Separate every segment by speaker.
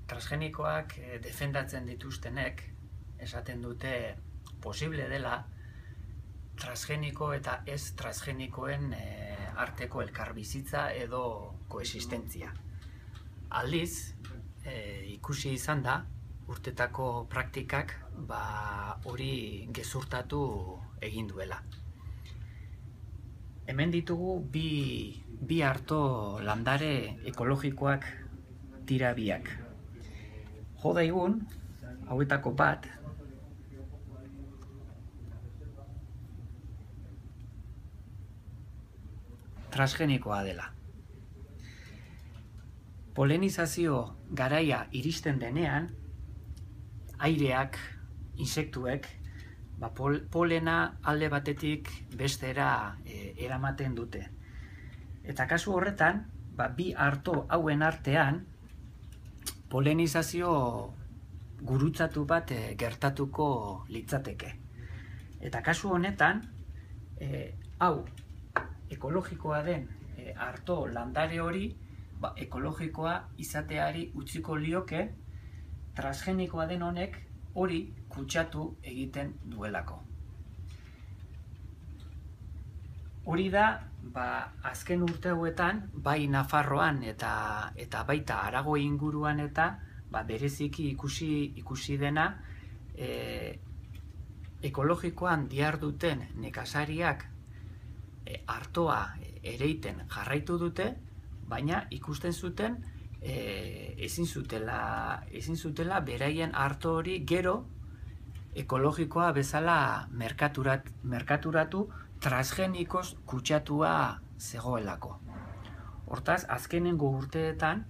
Speaker 1: transgenikoak defendatzen dituztenek esaten dute posible dela transgeniko eta ez transgenikoen arteko elkarbizitza edo koexistentzia. Aldiz, ikusi izan da, urtetako praktikak hori gezurtatu egin duela. Hemen ditugu bi arto landare ekologikoak dira biak. Jo daigun, hauetako bat, transgenikoa dela. Polenizazio garaia iristen denean, aireak, insektuek, polena alde batetik bestera eramaten dute. Eta kasu horretan, bi arto hauen artean, polenizazio gurutzatu bat gertatuko litzateke. Eta kasu honetan, hau ekologikoa den arto landare hori, ekologikoa izateari utziko lioke, transgenikoa den honek hori kutsatu egiten duelako. Hori da, azken urte hauetan, bai Nafarroan eta baita Arago inguruan eta bereziki ikusi dena, ekologikoan diharduten nekazariak artoa ereiten jarraitu dute, baina ikusten zuten ezin zutela beraien arto hori gero ekologikoa bezala merkaturatu transgenikoz kutsatua zegoelako. Hortaz, azkenengo urteetan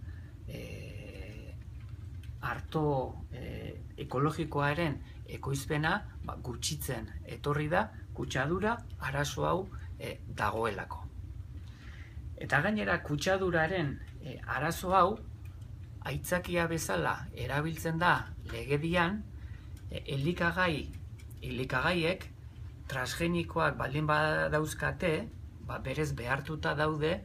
Speaker 1: arto ekologikoaren ekoizpena gutxitzen etorri da, kutsadura arazo hau dagoelako. Eta gainera kutsaduraren arazo hau aitzakia bezala erabiltzen da legedian elikagaiek transgenikoak baldin badauzkate, berez behartuta daude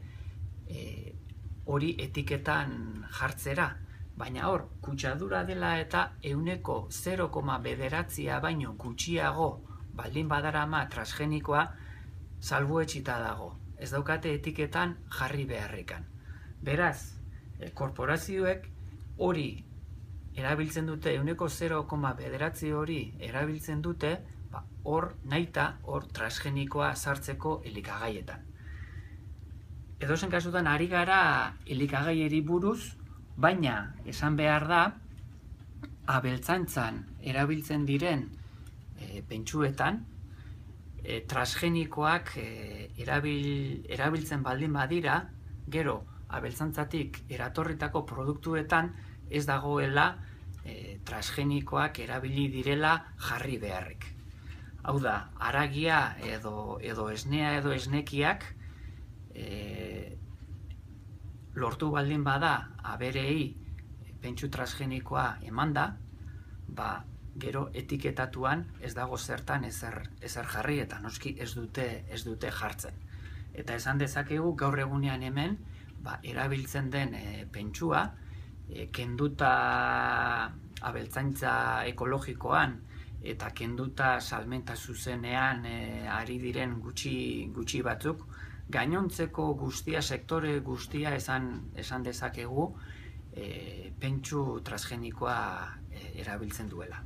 Speaker 1: hori etiketan jartzera. Baina hor, kutsadura dela eta 0,9 baino gutxiago baldin badarama transgenikoa salbuetsita dago. Ez daukate etiketan jarri beharrekan. Beraz, korporazioek hori erabiltzen dute, 0,9 hori erabiltzen dute, hor nahita, hor transgenikoa sartzeko elikagaietan. Edozen kasutan ari gara elikagaieri buruz, baina esan behar da, abeltzaintzan erabiltzen diren pentsuetan, transgenikoak erabiltzen baldin badira, gero abeltzaintzatik eratorritako produktuetan ez dagoela transgenikoak erabili direla jarri beharrik. Hau da, haragia edo esnea edo esnekiak lortu baldin bada aberei pentsu transgenikoa emanda, gero etiketatuan ez dago zertan ezer jarri eta noski ez dute jartzen. Eta esan dezakegu gaur egunean hemen erabiltzen den pentsua kenduta abeltzaintza ekologikoan eta kenduta salmenta zuzenean ari diren gutxi batzuk, gainontzeko guztia, sektore guztia esan dezakegu pentsu transgenikoa erabiltzen duela.